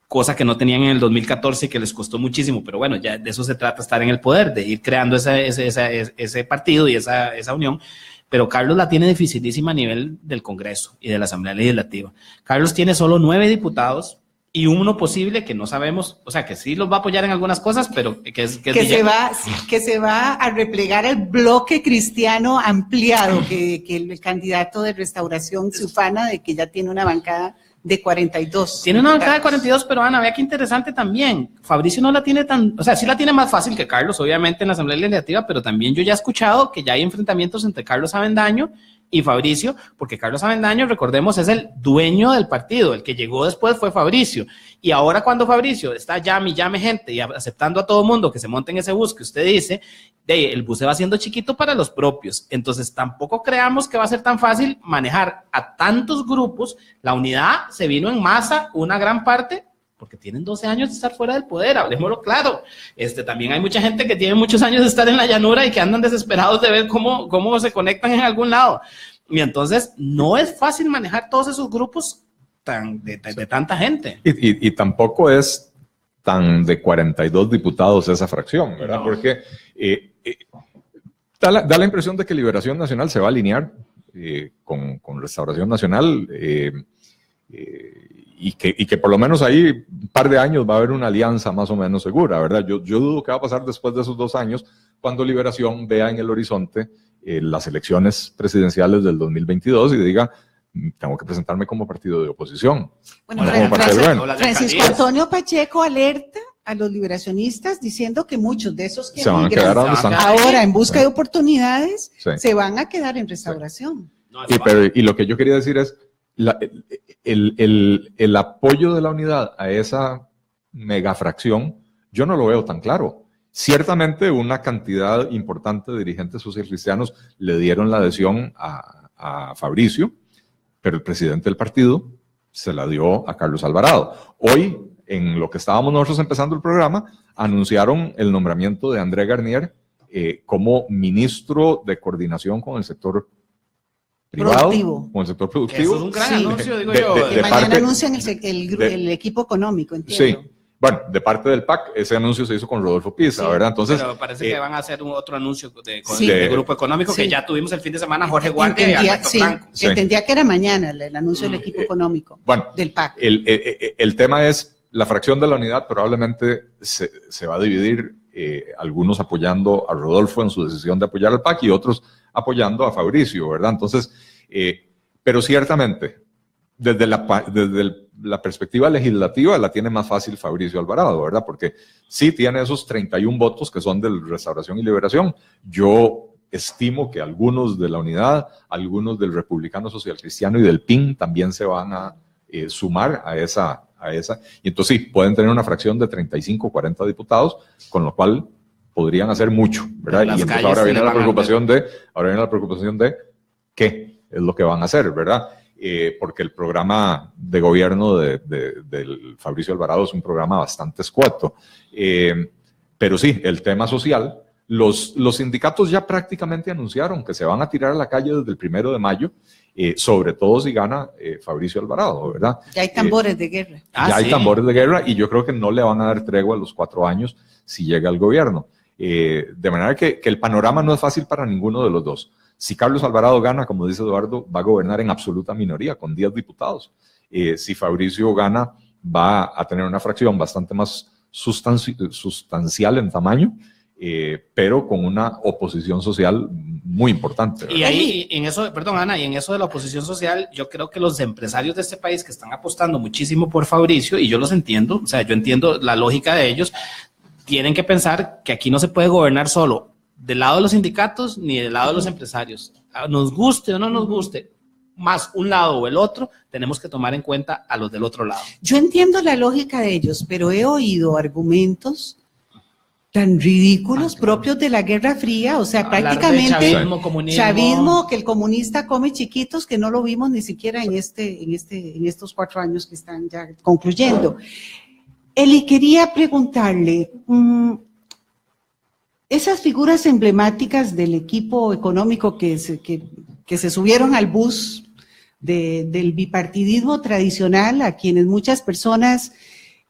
cosa que no tenían en el 2014 y que les costó muchísimo, pero bueno, ya de eso se trata, estar en el poder, de ir creando ese partido y esa unión. Pero Carlos la tiene dificilísima a nivel del Congreso y de la Asamblea Legislativa. Carlos tiene solo 9 diputados y uno posible que no sabemos, o sea, que sí los va a apoyar en algunas cosas, pero que se va a replegar el bloque cristiano ampliado, que el candidato de Restauración se ufana de que ya tiene una bancada de 42. Tiene una bancada de 42, pero Ana, vea qué interesante también. Fabricio no la tiene tan, o sea, sí la tiene más fácil que Carlos, obviamente, en la Asamblea Legislativa, pero también yo ya he escuchado que ya hay enfrentamientos entre Carlos Avendaño y Fabricio, porque Carlos Avendaño, recordemos, es el dueño del partido, el que llegó después fue Fabricio, y ahora cuando Fabricio está llame gente y aceptando a todo mundo que se monte en ese bus que usted dice, el bus se va haciendo chiquito para los propios, entonces tampoco creamos que va a ser tan fácil manejar a tantos grupos. La unidad se vino en masa, una gran parte, porque tienen 12 años de estar fuera del poder, hablemoslo claro. También hay mucha gente que tiene muchos años de estar en la llanura y que andan desesperados de ver cómo se conectan en algún lado. Y entonces no es fácil manejar todos esos grupos de tanta gente. Y tampoco es tan de 42 diputados esa fracción, ¿verdad? No. Porque da la impresión de que Liberación Nacional se va a alinear con Restauración Nacional, y que por lo menos ahí un par de años va a haber una alianza más o menos segura, ¿verdad? Yo dudo que va a pasar después de esos 2 años, cuando Liberación vea en el horizonte las elecciones presidenciales del 2022 y diga, tengo que presentarme como partido de oposición. Bueno, Francisco Antonio Pacheco alerta a los liberacionistas diciendo que muchos de esos que se van a quedar ahora en busca de oportunidades se van a quedar en Restauración. Y lo que yo quería decir es, el apoyo de la unidad a esa megafracción, yo no lo veo tan claro. Ciertamente una cantidad importante de dirigentes socialcristianos le dieron la adhesión a Fabricio, pero el presidente del partido se la dio a Carlos Alvarado. Hoy, en lo que estábamos nosotros empezando el programa, anunciaron el nombramiento de André Garnier como ministro de coordinación con el sector privado, con el sector productivo. Eso es un gran anuncio, digo yo. Mañana anuncian el equipo económico, entiendo. Sí, Bueno, de parte del PAC, ese anuncio se hizo con Rodolfo Pisa, Sí, ¿verdad? Entonces, pero parece que van a hacer otro anuncio Sí. de Grupo Económico, Sí. que ya tuvimos el fin de semana, Jorge Guardia y Alberto Franco. Sí. Entendía que era mañana el anuncio del equipo económico bueno, del PAC. el tema es, la fracción de la unidad probablemente se va a dividir, algunos apoyando a Rodolfo en su decisión de apoyar al PAC y otros apoyando a Fabricio, ¿verdad? Entonces, pero ciertamente, desde la perspectiva legislativa la tiene más fácil Fabricio Alvarado, ¿verdad? Porque sí tiene esos 31 votos que son de Restauración y Liberación. Yo estimo que algunos de la unidad, algunos del Republicano Social Cristiano y del PIN también se van a sumar a esa. Y entonces sí, pueden tener una fracción de 35, 40 diputados, con lo cual podrían hacer mucho, ¿verdad? Y entonces ahora viene la preocupación de qué es lo que van a hacer, ¿verdad? Porque el programa de gobierno del Fabricio Alvarado es un programa bastante escueto. Pero sí, el tema social, los sindicatos ya prácticamente anunciaron que se van a tirar a la calle desde el 1 de mayo, sobre todo si gana Fabricio Alvarado, ¿verdad? Ya hay tambores de guerra. Ya hay tambores de guerra y yo creo que no le van a dar tregua a los 4 años si llega al gobierno. De manera que el panorama no es fácil para ninguno de los dos. Si Carlos Alvarado gana, como dice Eduardo, va a gobernar en absoluta minoría, con 10 diputados. Si Fabricio gana, va a tener una fracción bastante más sustancial en tamaño, pero con una oposición social muy importante, ¿verdad? Y ahí, en eso, perdón, Ana, y en eso de la oposición social, yo creo que los empresarios de este país que están apostando muchísimo por Fabricio, y yo los entiendo, o sea, yo entiendo la lógica de ellos, tienen que pensar que aquí no se puede gobernar solo del lado de los sindicatos ni del lado de los empresarios. Nos guste o no nos guste, más un lado o el otro, tenemos que tomar en cuenta a los del otro lado. Yo entiendo la lógica de ellos, pero he oído argumentos tan ridículos propios de la Guerra Fría, o sea, Hablar de prácticamente chavismo, comunismo. chavismo, que el comunista come chiquitos, que no lo vimos ni siquiera en estos 4 años que están ya concluyendo. Eli, quería preguntarle, esas figuras emblemáticas del equipo económico que se subieron al bus del bipartidismo tradicional, a quienes muchas personas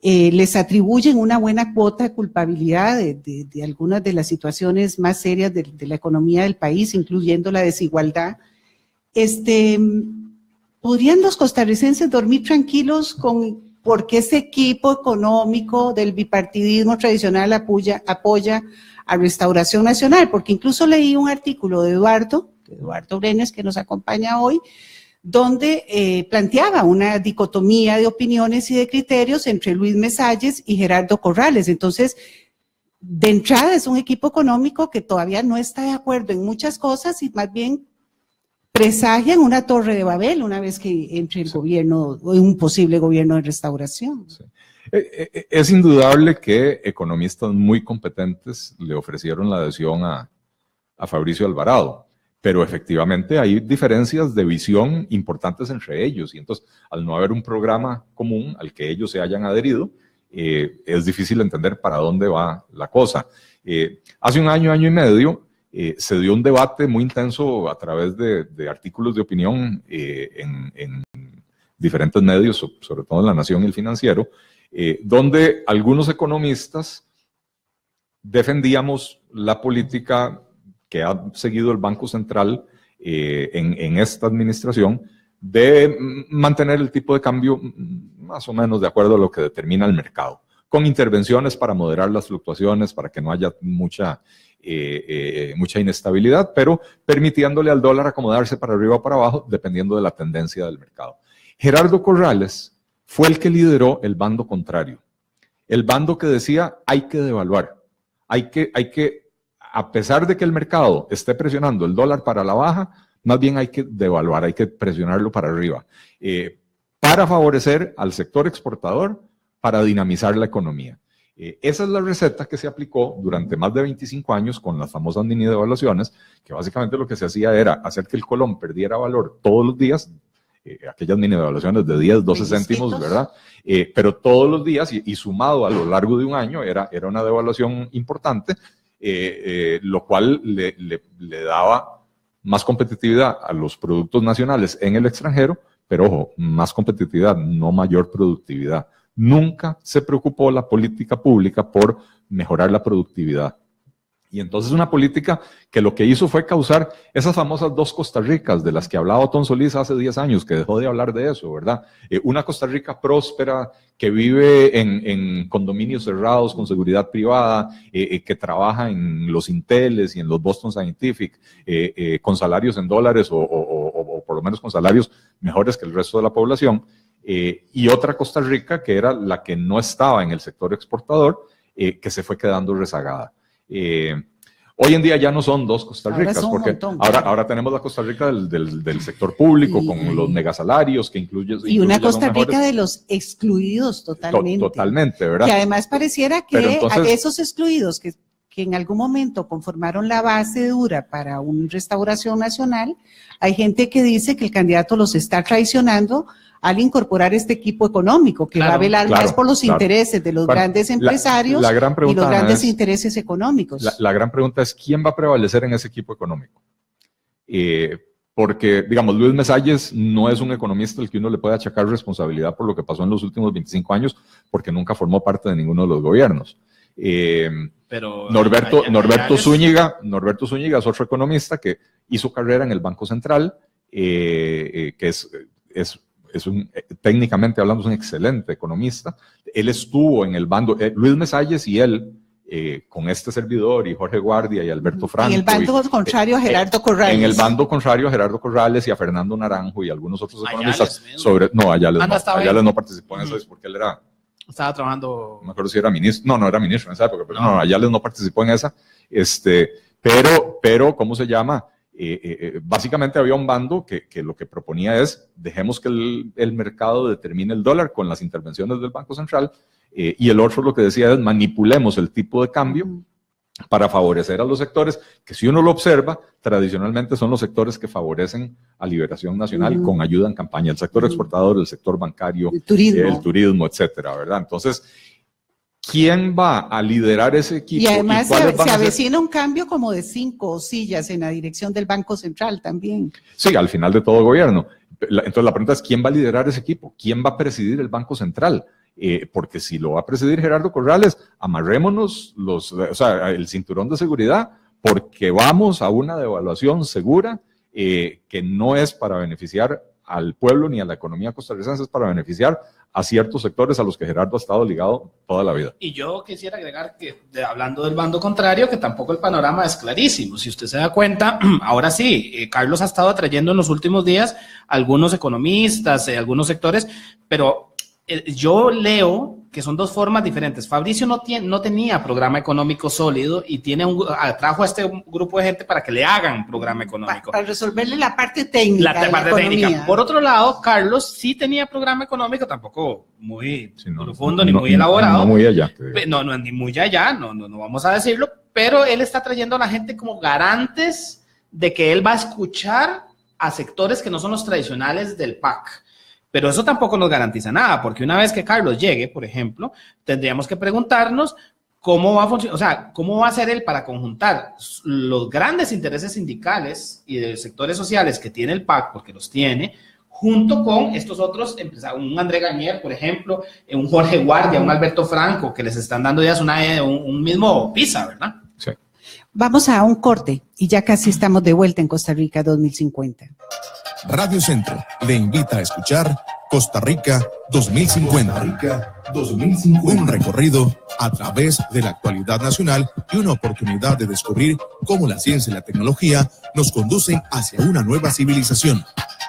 les atribuyen una buena cuota de culpabilidad de algunas de las situaciones más serias de la economía del país, incluyendo la desigualdad, ¿podrían los costarricenses dormir tranquilos porque ese equipo económico del bipartidismo tradicional apoya a Restauración Nacional? Porque incluso leí un artículo de Eduardo Brenes, que nos acompaña hoy, donde planteaba una dicotomía de opiniones y de criterios entre Luis Mesalles y Gerardo Corrales. Entonces, de entrada es un equipo económico que todavía no está de acuerdo en muchas cosas y más bien presagian una torre de Babel una vez que entre el gobierno, un posible gobierno de restauración. Sí. Es indudable que economistas muy competentes le ofrecieron la adhesión a Fabricio Alvarado, pero efectivamente hay diferencias de visión importantes entre ellos, y entonces al no haber un programa común al que ellos se hayan adherido, es difícil entender para dónde va la cosa. Hace un año y medio, se dio un debate muy intenso a través de artículos de opinión en diferentes medios, sobre todo en La Nación y El Financiero, donde algunos economistas defendíamos la política que ha seguido el Banco Central en esta administración de mantener el tipo de cambio más o menos de acuerdo a lo que determina el mercado, con intervenciones para moderar las fluctuaciones, para que no haya mucha inestabilidad, pero permitiéndole al dólar acomodarse para arriba o para abajo, dependiendo de la tendencia del mercado. Gerardo Corrales fue el que lideró el bando contrario, el bando que decía hay que devaluar, hay que, a pesar de que el mercado esté presionando el dólar para la baja, más bien hay que devaluar, hay que presionarlo para arriba, para favorecer al sector exportador, para dinamizar la economía. Esa es la receta que se aplicó durante más de 25 años con las famosas mini devaluaciones, que básicamente lo que se hacía era hacer que el colón perdiera valor todos los días, aquellas mini devaluaciones de 10, 12 céntimos, ¿verdad? Pero todos los días y sumado a lo largo de un año era una devaluación importante, lo cual le daba más competitividad a los productos nacionales en el extranjero, pero ojo, más competitividad, no mayor productividad nunca se preocupó la política pública por mejorar la productividad. Y entonces una política que lo que hizo fue causar esas famosas dos Costa Ricas de las que hablaba Otón Solís hace 10 años, que dejó de hablar de eso, ¿verdad? Una Costa Rica próspera, que vive en condominios cerrados con seguridad privada, que trabaja en los Inteles y en los Boston Scientific, con salarios en dólares o por lo menos con salarios mejores que el resto de la población, y otra Costa Rica que era la que no estaba en el sector exportador, que se fue quedando rezagada. Hoy en día ya no son dos Costa Ricas, porque ahora tenemos la Costa Rica del sector público, con los megasalarios que incluye. Y una Costa Rica de los excluidos totalmente. Totalmente, ¿verdad? Que además pareciera que entonces, esos excluidos que en algún momento conformaron la base dura para una restauración nacional, hay gente que dice que el candidato los está traicionando al incorporar este equipo económico, que va a velar más por los intereses de los grandes empresarios y los grandes intereses económicos. La gran pregunta es, ¿quién va a prevalecer en ese equipo económico? Porque, digamos, Luis Mesalles no es un economista al que uno le puede achacar responsabilidad por lo que pasó en los últimos 25 años, porque nunca formó parte de ninguno de los gobiernos. Pero Norberto Zúñiga es otro economista que hizo carrera en el Banco Central, que es técnicamente hablando, es un excelente economista. Él estuvo en el bando, Luis Mesalles y él, con este servidor y Jorge Guardia y Alberto Franco. En el bando contrario a Gerardo Corrales. En el bando contrario a Gerardo Corrales y a Fernando Naranjo y algunos otros economistas. Ayales no participó en eso, es porque él estaba trabajando. No me acuerdo si era ministro. No era ministro en esa época, pero no, Ayales no participó en esa. Pero, ¿cómo se llama? Básicamente había un bando que lo que proponía es dejemos que el mercado determine el dólar con las intervenciones del Banco Central, y el otro lo que decía es manipulemos el tipo de cambio para favorecer a los sectores que, si uno lo observa, tradicionalmente son los sectores que favorecen a Liberación Nacional con ayuda en campaña, el sector exportador, el sector bancario, el turismo, etcétera, ¿verdad? Entonces, ¿quién va a liderar ese equipo? Y además se avecina un cambio como de 5 sillas en la dirección del Banco Central también. Sí, al final de todo gobierno. Entonces la pregunta es, ¿quién va a liderar ese equipo? ¿Quién va a presidir el Banco Central? Porque si lo va a presidir Gerardo Corrales, amarrémonos el cinturón de seguridad, porque vamos a una devaluación segura, que no es para beneficiar al pueblo ni a la economía costarricense, es para beneficiar a ciertos sectores a los que Gerardo ha estado ligado toda la vida. Y yo quisiera agregar que, hablando del bando contrario, que tampoco el panorama es clarísimo. Si usted se da cuenta, ahora sí, Carlos ha estado atrayendo en los últimos días algunos economistas, algunos sectores, pero yo leo que son dos formas diferentes. Fabricio no tenía programa económico sólido y trajo a este grupo de gente para que le hagan programa económico. Para resolverle la parte técnica. La parte técnica. Por otro lado, Carlos sí tenía programa económico, tampoco muy profundo ni muy elaborado. No muy allá. No, ni muy allá, no vamos a decirlo, pero él está trayendo a la gente como garantes de que él va a escuchar a sectores que no son los tradicionales del PAC. Pero eso tampoco nos garantiza nada, porque una vez que Carlos llegue, por ejemplo, tendríamos que preguntarnos cómo va a funcionar, o sea, cómo va a hacer él para conjuntar los grandes intereses sindicales y de sectores sociales que tiene el PAC, porque los tiene, junto con estos otros empresarios, un André Gañer, por ejemplo, un Jorge Guardia, un Alberto Franco, que les están dando ya un mismo PISA, ¿verdad? Sí. Vamos a un corte y ya casi estamos de vuelta en Costa Rica 2050. Radio Centro le invita a escuchar Costa Rica 2050. Un recorrido a través de la actualidad nacional y una oportunidad de descubrir cómo la ciencia y la tecnología nos conducen hacia una nueva civilización.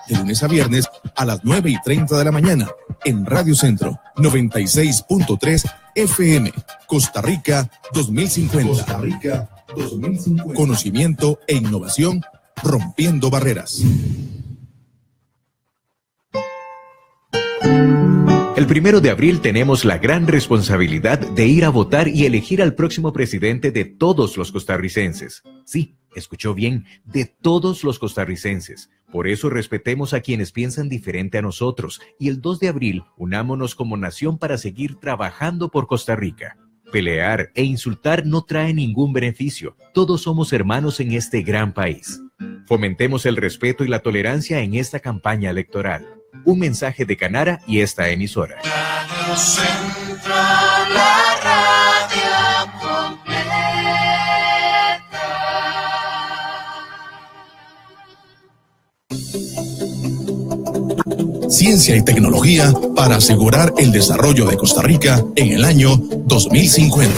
De lunes a viernes a las 9:30 de la mañana en Radio Centro 96.3 FM. Costa Rica 2050. Costa Rica 2050. Conocimiento e innovación rompiendo barreras. El 1 de abril tenemos la gran responsabilidad de ir a votar y elegir al próximo presidente de todos los costarricenses. Sí, escuchó bien, de todos los costarricenses. Por eso respetemos a quienes piensan diferente a nosotros y el 2 de abril unámonos como nación para seguir trabajando por Costa Rica. Pelear e insultar no trae ningún beneficio. Todos somos hermanos en este gran país. Fomentemos el respeto y la tolerancia en esta campaña electoral. Un mensaje de Canara y esta emisora. Radio Centro, la radio completa. Ciencia y tecnología para asegurar el desarrollo de Costa Rica en el año 2050.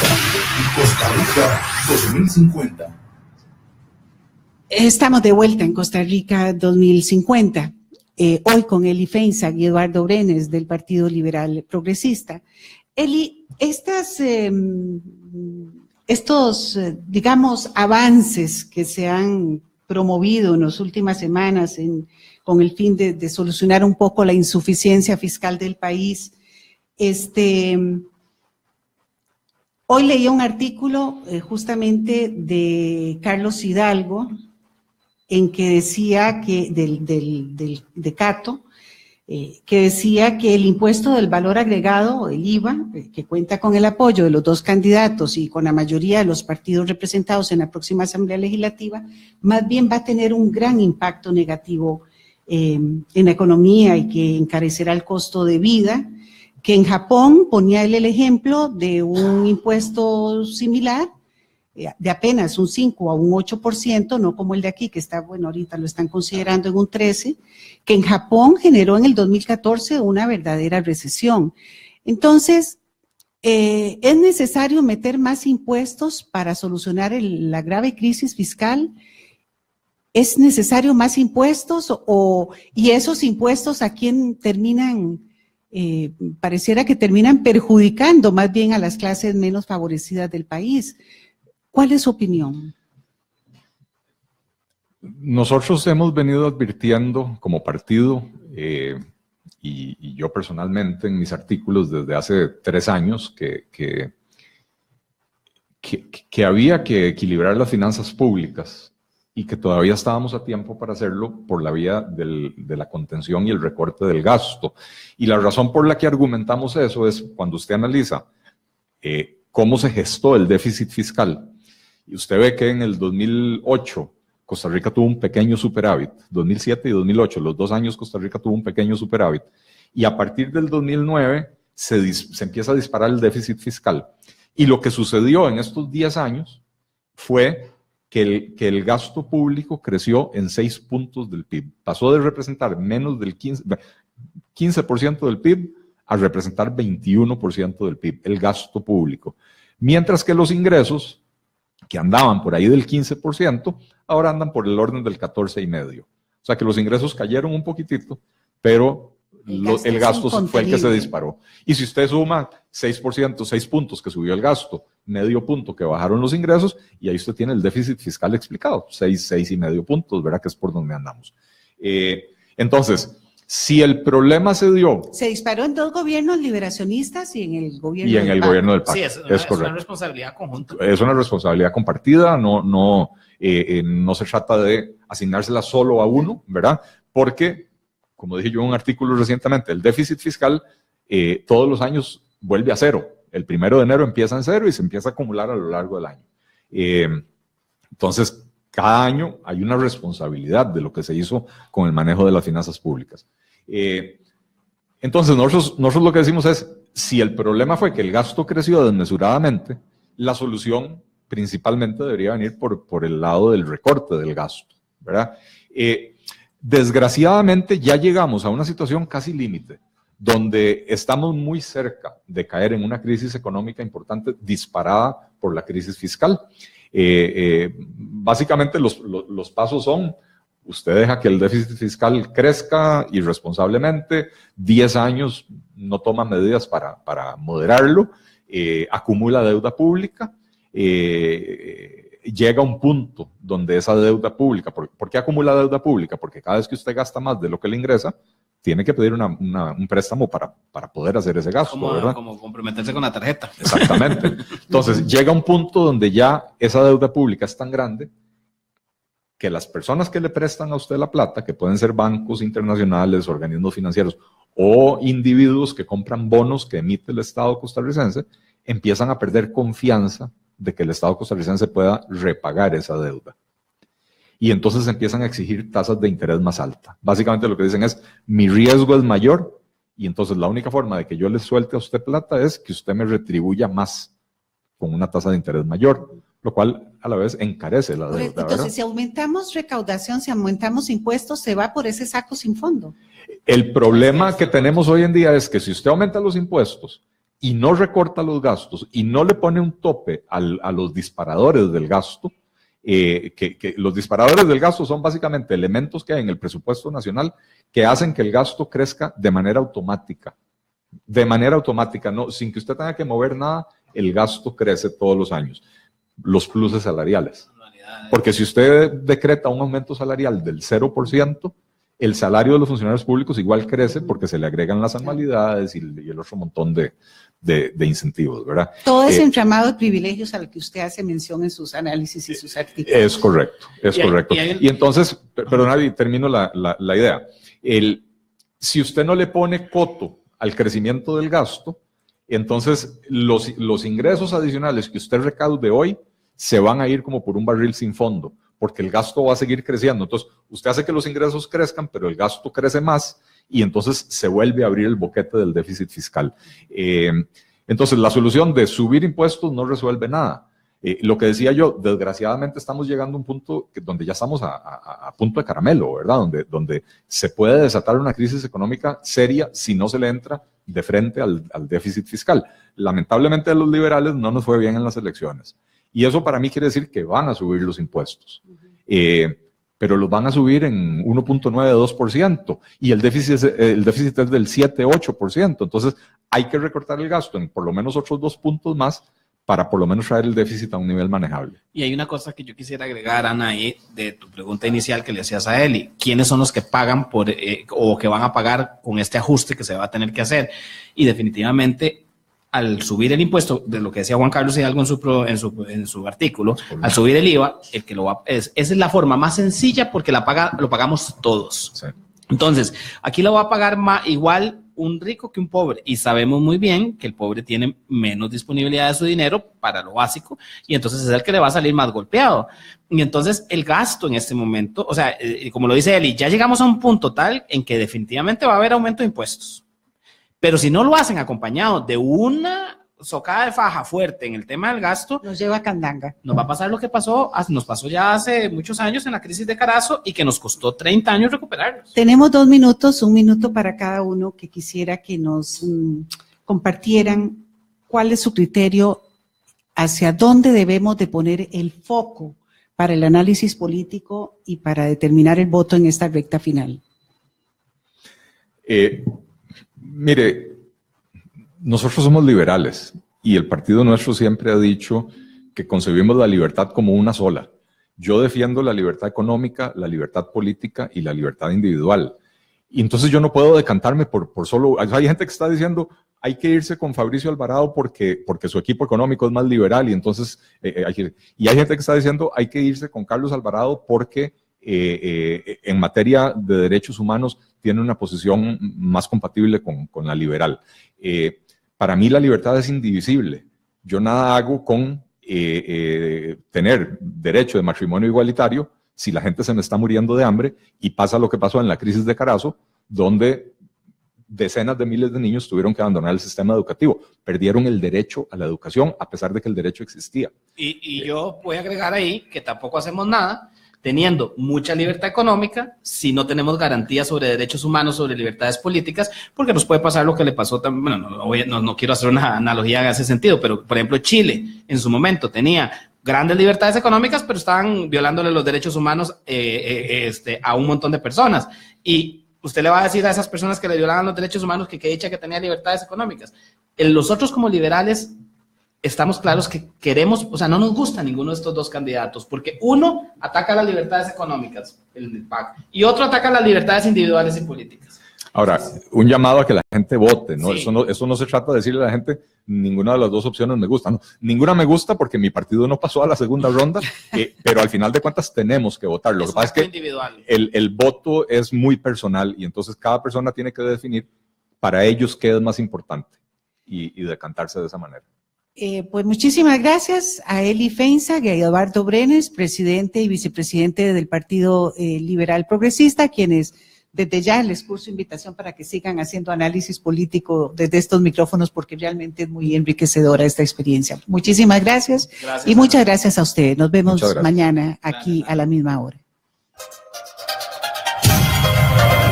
Costa Rica 2050. Estamos de vuelta en Costa Rica 2050. Hoy con Eli Feinsack y Eduardo Brenes del Partido Liberal Progresista. Eli, estos, digamos, avances que se han promovido en las últimas semanas con el fin de solucionar un poco la insuficiencia fiscal del país, hoy leí un artículo justamente de Carlos Hidalgo, en que decía que, de Cato, que decía que el impuesto del valor agregado, el IVA, que cuenta con el apoyo de los dos candidatos y con la mayoría de los partidos representados en la próxima Asamblea Legislativa, más bien va a tener un gran impacto negativo en la economía y que encarecerá el costo de vida, que en Japón ponía él el ejemplo de un impuesto similar, de apenas un 5 a un 8%, no como el de aquí, que está, bueno, ahorita lo están considerando en un 13%, que en Japón generó en el 2014 una verdadera recesión. Entonces, ¿es necesario meter más impuestos para solucionar la grave crisis fiscal? ¿Es necesario más impuestos y esos impuestos a quién terminan? Pareciera que terminan perjudicando más bien a las clases menos favorecidas del país. ¿Cuál es su opinión? Nosotros hemos venido advirtiendo como partido, y yo personalmente en mis artículos desde hace 3 años, que había que equilibrar las finanzas públicas y que todavía estábamos a tiempo para hacerlo por la vía de la contención y el recorte del gasto. Y la razón por la que argumentamos eso es cuando usted analiza cómo se gestó el déficit fiscal. Y usted ve que en el 2008 Costa Rica tuvo un pequeño superávit, 2007 y 2008, los 2 años Costa Rica tuvo un pequeño superávit. Y a partir del 2009 se empieza a disparar el déficit fiscal. Y lo que sucedió en estos 10 años fue que el gasto público creció en 6 puntos del PIB. Pasó de representar menos del 15% del PIB a representar 21% del PIB, el gasto público. Mientras que los ingresos, que andaban por ahí del 15%, ahora andan por el orden del 14,5%. O sea que los ingresos cayeron un poquitito, pero el gasto fue el que se disparó. Y si usted suma 6%, 6 puntos que subió el gasto, medio punto que bajaron los ingresos, y ahí usted tiene el déficit fiscal explicado, 6,5 puntos, ¿verdad? Que es por donde andamos. Entonces, si el problema se dio... Se disparó en 2 gobiernos liberacionistas y en el gobierno del PAC. Sí, es una responsabilidad conjunta. Es una responsabilidad compartida, no se trata de asignársela solo a uno, ¿verdad? Porque, como dije yo en un artículo recientemente, el déficit fiscal todos los años vuelve a 0. El 1 de enero empieza en 0 y se empieza a acumular a lo largo del año. Entonces, cada año hay una responsabilidad de lo que se hizo con el manejo de las finanzas públicas. Entonces, nosotros lo que decimos es, si el problema fue que el gasto creció desmesuradamente, la solución principalmente debería venir por el lado del recorte del gasto, ¿verdad? Desgraciadamente ya llegamos a una situación casi límite, donde estamos muy cerca de caer en una crisis económica importante disparada por la crisis fiscal. Básicamente los pasos son: usted deja que el déficit fiscal crezca irresponsablemente, 10 años no toma medidas para moderarlo, acumula deuda pública, llega a un punto donde esa deuda pública, ¿por qué acumula deuda pública? Porque cada vez que usted gasta más de lo que le ingresa, tiene que pedir un préstamo para poder hacer ese gasto, ¿verdad? Como comprometerse con la tarjeta. Exactamente. Entonces, llega un punto donde ya esa deuda pública es tan grande que las personas que le prestan a usted la plata, que pueden ser bancos internacionales, organismos financieros o individuos que compran bonos que emite el Estado costarricense, empiezan a perder confianza de que el Estado costarricense pueda repagar esa deuda. y entonces empiezan a exigir tasas de interés más altas. Básicamente lo que dicen es, mi riesgo es mayor, y entonces la única forma de que yo le suelte a usted plata es que usted me retribuya más con una tasa de interés mayor, lo cual a la vez encarece la deuda. Entonces, ¿verdad? Si aumentamos recaudación, si aumentamos impuestos, se va por ese saco sin fondo. El problema que tenemos hoy en día es que si usted aumenta los impuestos y no recorta los gastos y no le pone un tope a los disparadores del gasto, que los disparadores del gasto son básicamente elementos que hay en el presupuesto nacional que hacen que el gasto crezca de manera automática, no, sin que usted tenga que mover nada, el gasto crece todos los años. Los pluses salariales. Porque si usted decreta un aumento salarial del 0%, el salario de los funcionarios públicos igual crece porque se le agregan las anualidades y el otro montón de incentivos, ¿verdad? Todo ese entramado de privilegios al que usted hace mención en sus análisis y sus artículos. Es correcto, correcto. Y entonces, perdona, y termino la idea. Si usted no le pone coto al crecimiento del gasto, entonces los ingresos adicionales que usted recaude hoy se van a ir como por un barril sin fondo, porque el gasto va a seguir creciendo. Entonces, usted hace que los ingresos crezcan, pero el gasto crece más y entonces se vuelve a abrir el boquete del déficit fiscal. Entonces, la solución de subir impuestos no resuelve nada. Lo que decía yo, desgraciadamente estamos llegando a un punto donde ya estamos a punto de caramelo, ¿verdad? Donde se puede desatar una crisis económica seria si no se le entra de frente al déficit fiscal. Lamentablemente a los liberales no nos fue bien en las elecciones. Y eso para mí quiere decir que van a subir los impuestos. Pero los van a subir en 1.92% y el déficit es del 7-8%. Entonces hay que recortar el gasto en por lo menos otros 2 puntos más para por lo menos traer el déficit a un nivel manejable. Y hay una cosa que yo quisiera agregar, Ana, ahí de tu pregunta inicial que le hacías a Eli. ¿Quiénes son los que pagan o que van a pagar con este ajuste que se va a tener que hacer? Y definitivamente, al subir el impuesto, de lo que decía Juan Carlos Hidalgo en su artículo, al subir el IVA, el que esa es la forma más sencilla porque lo pagamos todos. Sí. Entonces, aquí lo va a pagar igual un rico que un pobre, y sabemos muy bien que el pobre tiene menos disponibilidad de su dinero para lo básico, y entonces es el que le va a salir más golpeado. Y entonces el gasto en este momento, o sea, como lo dice Eli, ya llegamos a un punto tal en que definitivamente va a haber aumento de impuestos. Pero si no lo hacen acompañado de una socada de faja fuerte en el tema del gasto, nos lleva a candanga. Nos va a pasar lo que nos pasó ya hace muchos años en la crisis de Carazo y que nos costó 30 años recuperarlos. Tenemos 2 minutos, 1 minuto para cada uno que quisiera que nos compartieran cuál es su criterio, hacia dónde debemos de poner el foco para el análisis político y para determinar el voto en esta recta final. Mire, nosotros somos liberales y el partido nuestro siempre ha dicho que concebimos la libertad como una sola. Yo defiendo la libertad económica, la libertad política y la libertad individual. Y entonces yo no puedo decantarme por solo... Hay gente que está diciendo hay que irse con Fabricio Alvarado porque su equipo económico es más liberal y entonces... y hay gente que está diciendo hay que irse con Carlos Alvarado porque en materia de derechos humanos tiene una posición más compatible con la liberal. Para mí la libertad es indivisible. Yo nada hago con tener derecho de matrimonio igualitario si la gente se me está muriendo de hambre y pasa lo que pasó en la crisis de Carazo, donde decenas de miles de niños tuvieron que abandonar el sistema educativo. Perdieron el derecho a la educación a pesar de que el derecho existía. Y yo voy a agregar ahí que tampoco hacemos nada teniendo mucha libertad económica, si no tenemos garantías sobre derechos humanos, sobre libertades políticas, porque nos puede pasar lo que le pasó también, bueno, no quiero hacer una analogía en ese sentido, pero por ejemplo Chile en su momento tenía grandes libertades económicas, pero estaban violándole los derechos humanos a un montón de personas, y usted le va a decir a esas personas que le violaban los derechos humanos que dicha que tenía libertades económicas. Nosotros como liberales estamos claros que queremos, o sea, no nos gusta ninguno de estos 2 candidatos, porque uno ataca las libertades económicas, el PAC, y otro ataca las libertades individuales y políticas. Ahora, un llamado a que la gente vote, ¿no? Sí. Eso no se trata de decirle a la gente, ninguna de las 2 opciones me gusta, no. Ninguna me gusta porque mi partido no pasó a la segunda ronda, pero al final de cuentas tenemos que votar. Lo que pasa es que el voto es muy personal y entonces cada persona tiene que definir para ellos qué es más importante y decantarse de esa manera. Pues muchísimas gracias a Eli Feinza y a Eduardo Brenes, presidente y vicepresidente del Partido Liberal Progresista, quienes desde ya les curso invitación para que sigan haciendo análisis político desde estos micrófonos, porque realmente es muy enriquecedora esta experiencia. Muchísimas gracias y muchas gracias a ustedes. Nos vemos mañana aquí a la misma hora.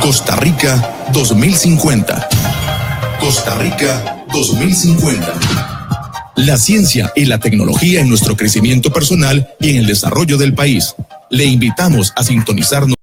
Costa Rica 2050. Costa Rica 2050. La ciencia y la tecnología en nuestro crecimiento personal y en el desarrollo del país. Le invitamos a sintonizarnos.